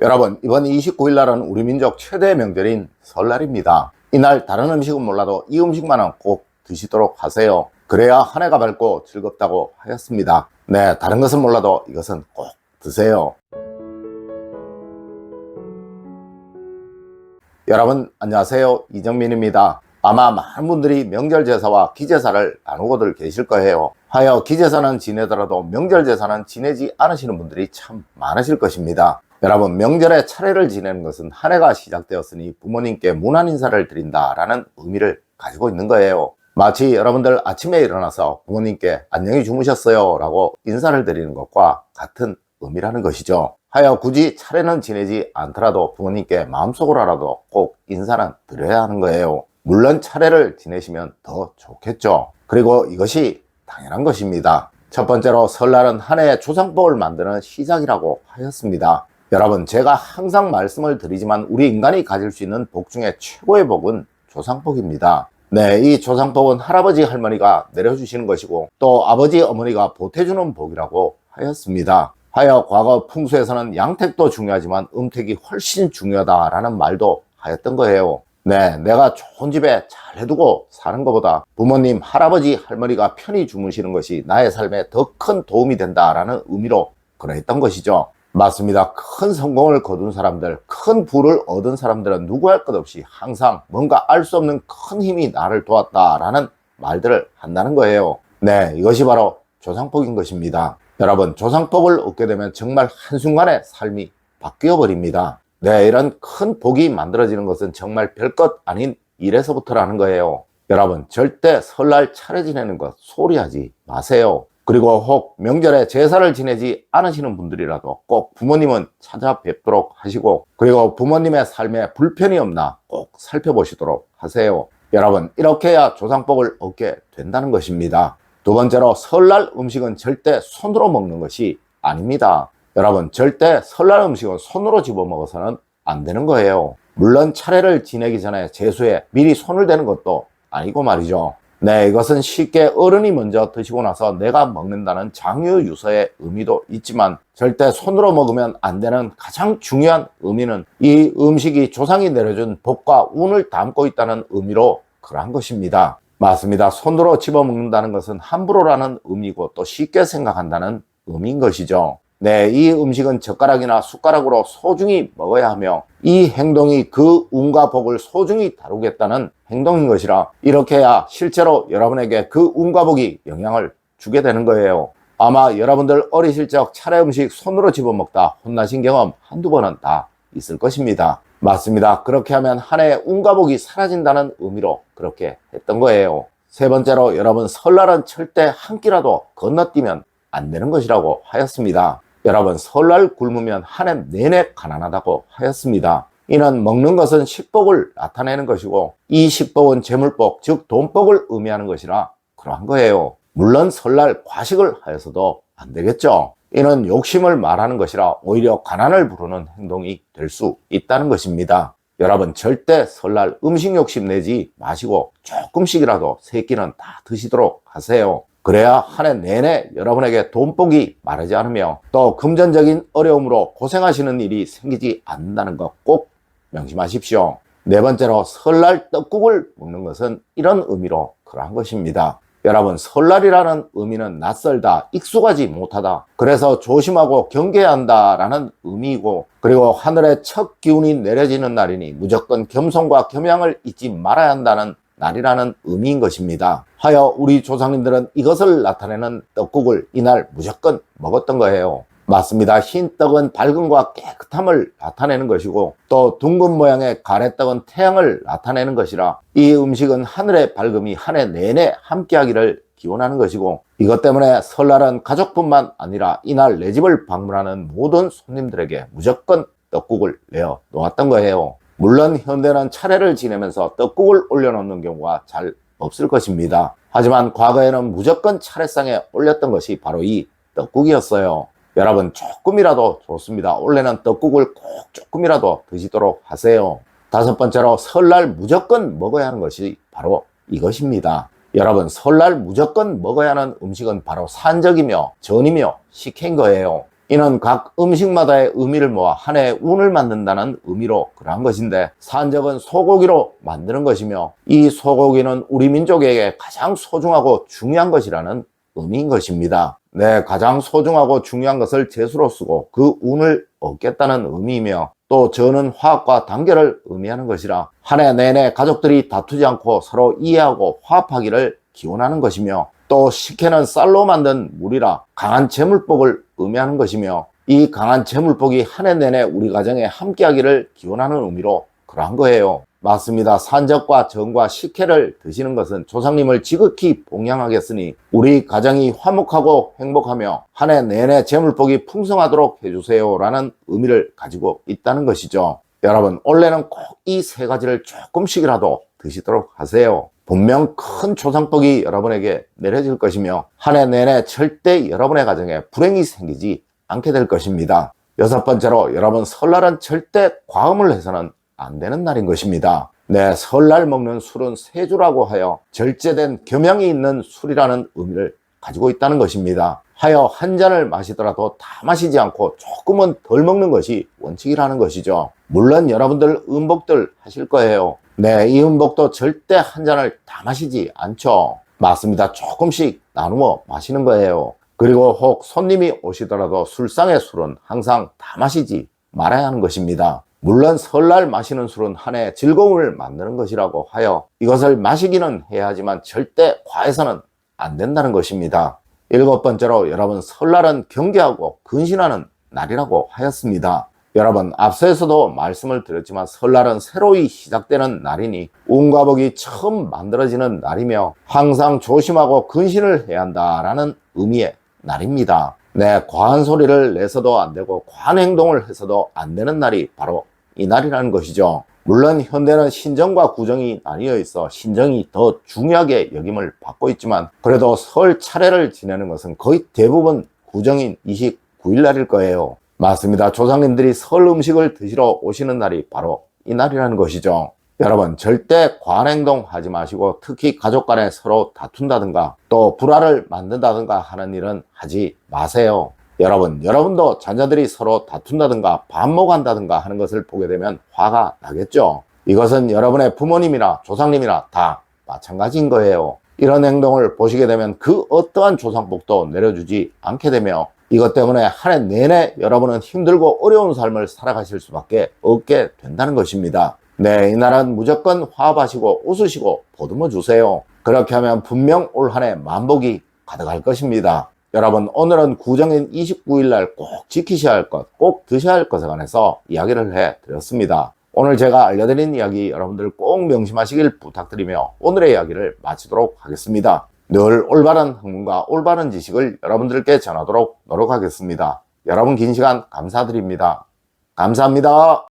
여러분, 이번 29일 날은 우리 민족 최대의 명절인 설날입니다. 이날 다른 음식은 몰라도 이 음식만은 꼭 드시도록 하세요. 그래야 한 해가 밝고 즐겁다고 하였습니다. 네, 다른 것은 몰라도 이것은 꼭 드세요. 여러분 안녕하세요, 이정민입니다. 아마 많은 분들이 명절 제사와 기제사를 나누고들 계실 거예요. 하여 기제사는 지내더라도 명절 제사는 지내지 않으시는 분들이 참 많으실 것입니다. 여러분, 명절에 차례를 지내는 것은 한 해가 시작되었으니 부모님께 문안 인사를 드린다라는 의미를 가지고 있는 거예요. 마치 여러분들 아침에 일어나서 부모님께 안녕히 주무셨어요 라고 인사를 드리는 것과 같은 의미라는 것이죠. 하여 굳이 차례는 지내지 않더라도 부모님께 마음속으로라도 꼭 인사는 드려야 하는 거예요. 물론 차례를 지내시면 더 좋겠죠. 그리고 이것이 당연한 것입니다. 첫 번째로 설날은 한 해의 조상복을 만드는 시작이라고 하였습니다. 여러분, 제가 항상 말씀을 드리지만 우리 인간이 가질 수 있는 복 중에 최고의 복은 조상복입니다. 네, 이 조상복은 할아버지 할머니가 내려주시는 것이고 또 아버지 어머니가 보태주는 복이라고 하였습니다. 하여 과거 풍수에서는 양택도 중요하지만 음택이 훨씬 중요하다라는 말도 하였던 거예요. 네, 내가 좋은 집에 잘 해두고 사는 것보다 부모님, 할아버지, 할머니가 편히 주무시는 것이 나의 삶에 더 큰 도움이 된다라는 의미로 그러했던 것이죠. 맞습니다. 큰 성공을 거둔 사람들, 큰 부를 얻은 사람들은 누구할 것 없이 항상 뭔가 알 수 없는 큰 힘이 나를 도왔다라는 말들을 한다는 거예요. 네, 이것이 바로 조상복인 것입니다. 여러분, 조상복을 얻게 되면 정말 한순간에 삶이 바뀌어 버립니다. 네, 이런 큰 복이 만들어지는 것은 정말 별것 아닌 일에서부터라는 거예요. 여러분, 절대 설날 차례 지내는 것 소리하지 마세요. 그리고 혹 명절에 제사를 지내지 않으시는 분들이라도 꼭 부모님은 찾아뵙도록 하시고, 그리고 부모님의 삶에 불편이 없나 꼭 살펴보시도록 하세요. 여러분, 이렇게 해야 조상복을 얻게 된다는 것입니다. 두 번째로, 설날 음식은 절대 손으로 먹는 것이 아닙니다. 여러분, 절대 설날 음식은 손으로 집어 먹어서는 안 되는 거예요. 물론 차례를 지내기 전에 제수에 미리 손을 대는 것도 아니고 말이죠. 네, 이것은 쉽게 어른이 먼저 드시고 나서 내가 먹는다는 장유유서의 의미도 있지만 절대 손으로 먹으면 안 되는 가장 중요한 의미는 이 음식이 조상이 내려준 복과 운을 담고 있다는 의미로 그러한 것입니다. 맞습니다. 손으로 집어 먹는다는 것은 함부로라는 의미고 또 쉽게 생각한다는 의미인 것이죠. 네, 이 음식은 젓가락이나 숟가락으로 소중히 먹어야 하며 이 행동이 그 운과 복을 소중히 다루겠다는 행동인 것이라 이렇게 해야 실제로 여러분에게 그 운과 복이 영향을 주게 되는 거예요. 아마 여러분들 어리실 적 차례 음식 손으로 집어먹다 혼나신 경험 한두 번은 다 있을 것입니다. 맞습니다. 그렇게 하면 한 해의 운과 복이 사라진다는 의미로 그렇게 했던 거예요. 세 번째로, 여러분, 설날은 절대 한 끼라도 건너뛰면 안 되는 것이라고 하였습니다. 여러분, 설날 굶으면 한 해 내내 가난하다고 하였습니다. 이는 먹는 것은 식복을 나타내는 것이고 이 식복은 재물복, 즉 돈복을 의미하는 것이라 그러한 거예요. 물론 설날 과식을 하여서도 안 되겠죠. 이는 욕심을 말하는 것이라 오히려 가난을 부르는 행동이 될 수 있다는 것입니다. 여러분, 절대 설날 음식 욕심 내지 마시고 조금씩이라도 세 끼는 다 드시도록 하세요. 그래야 한 해 내내 여러분에게 돈복이 마르지 않으며 또 금전적인 어려움으로 고생하시는 일이 생기지 않는다는 것 꼭 명심하십시오. 네 번째로, 설날 떡국을 먹는 것은 이런 의미로 그러한 것입니다. 여러분, 설날이라는 의미는 낯설다, 익숙하지 못하다, 그래서 조심하고 경계해야 한다라는 의미이고, 그리고 하늘에 첫 기운이 내려지는 날이니 무조건 겸손과 겸양을 잊지 말아야 한다는 날이라는 의미인 것입니다. 하여 우리 조상님들은 이것을 나타내는 떡국을 이날 무조건 먹었던 거예요. 맞습니다. 흰 떡은 밝음과 깨끗함을 나타내는 것이고 또 둥근 모양의 가래떡은 태양을 나타내는 것이라 이 음식은 하늘의 밝음이 한 해 내내 함께하기를 기원하는 것이고, 이것 때문에 설날은 가족뿐만 아니라 이날 내 집을 방문하는 모든 손님들에게 무조건 떡국을 내어 놓았던 거예요. 물론 현대는 차례를 지내면서 떡국을 올려놓는 경우가 잘 없을 것입니다. 하지만 과거에는 무조건 차례상에 올렸던 것이 바로 이 떡국이었어요. 여러분, 조금이라도 좋습니다. 원래는 떡국을 꼭 조금이라도 드시도록 하세요. 다섯 번째로, 설날 무조건 먹어야 하는 것이 바로 이것입니다. 여러분, 설날 무조건 먹어야 하는 음식은 바로 산적이며 전이며 식혜인 거예요. 이는 각 음식마다의 의미를 모아 한 해의 운을 만든다는 의미로 그러한 것인데, 산적은 소고기로 만드는 것이며 이 소고기는 우리 민족에게 가장 소중하고 중요한 것이라는 의미인 것입니다. 네, 가장 소중하고 중요한 것을 재수로 쓰고 그 운을 얻겠다는 의미이며, 또 저는 화합과 단결을 의미하는 것이라 한 해 내내 가족들이 다투지 않고 서로 이해하고 화합하기를 기원하는 것이며, 또 식혜는 쌀로 만든 물이라 강한 재물복을 의미하는 것이며, 이 강한 재물복이 한 해 내내 우리 가정에 함께하기를 기원하는 의미로 그러한 거예요. 맞습니다. 산적과 정과 식혜를 드시는 것은 조상님을 지극히 봉양하겠으니 우리 가정이 화목하고 행복하며 한 해 내내 재물복이 풍성하도록 해주세요 라는 의미를 가지고 있다는 것이죠. 여러분, 올해는 꼭 이 세 가지를 조금씩이라도 드시도록 하세요. 분명 큰 조상복이 여러분에게 내려질 것이며 한 해 내내 절대 여러분의 가정에 불행이 생기지 않게 될 것입니다. 여섯 번째로, 여러분, 설날은 절대 과음을 해서는 안 되는 날인 것입니다. 네, 설날 먹는 술은 세주라고 하여 절제된 겸양이 있는 술이라는 의미를 가지고 있다는 것입니다. 하여 한 잔을 마시더라도 다 마시지 않고 조금은 덜 먹는 것이 원칙이라는 것이죠. 물론 여러분들 음복들 하실 거예요. 네, 이 음복도 절대 한 잔을 다 마시지 않죠. 맞습니다. 조금씩 나누어 마시는 거예요. 그리고 혹 손님이 오시더라도 술상의 술은 항상 다 마시지 말아야 하는 것입니다. 물론 설날 마시는 술은 한 해 즐거움을 만드는 것이라고 하여 이것을 마시기는 해야 하지만 절대 과해서는 안 된다는 것입니다. 일곱 번째로, 여러분, 설날은 경계하고 근신하는 날이라고 하였습니다. 여러분, 앞서에서도 말씀을 드렸지만 설날은 새로이 시작되는 날이니 운과 복이 처음 만들어지는 날이며 항상 조심하고 근신을 해야 한다라는 의미의 날입니다. 네, 과한 소리를 내서도 안 되고 과한 행동을 해서도 안 되는 날이 바로 이 날이라는 것이죠. 물론 현대는 신정과 구정이 나뉘어 있어 신정이 더 중요하게 여김을 받고 있지만, 그래도 설 차례를 지내는 것은 거의 대부분 구정인 29일 날일 거예요. 맞습니다. 조상님들이 설 음식을 드시러 오시는 날이 바로 이 날이라는 것이죠. 여러분, 절대 과한 행동 하지 마시고 특히 가족 간에 서로 다툰다든가 또 불화를 만든다든가 하는 일은 하지 마세요. 여러분도 자녀들이 서로 다툰다든가 반목한다든가 하는 것을 보게 되면 화가 나겠죠. 이것은 여러분의 부모님이나 조상님이나 다 마찬가지인 거예요. 이런 행동을 보시게 되면 그 어떠한 조상복도 내려주지 않게 되며 이것 때문에 한 해 내내 여러분은 힘들고 어려운 삶을 살아가실 수밖에 없게 된다는 것입니다. 네, 이날은 무조건 화합하시고 웃으시고 보듬어 주세요. 그렇게 하면 분명 올 한 해 만복이 가득할 것입니다. 여러분, 오늘은 구정인 29일 날 꼭 지키셔야 할 것, 꼭 드셔야 할 것에 관해서 이야기를 해드렸습니다. 오늘 제가 알려드린 이야기 여러분들 꼭 명심하시길 부탁드리며 오늘의 이야기를 마치도록 하겠습니다. 늘 올바른 학문과 올바른 지식을 여러분들께 전하도록 노력하겠습니다. 여러분 긴 시간 감사드립니다. 감사합니다.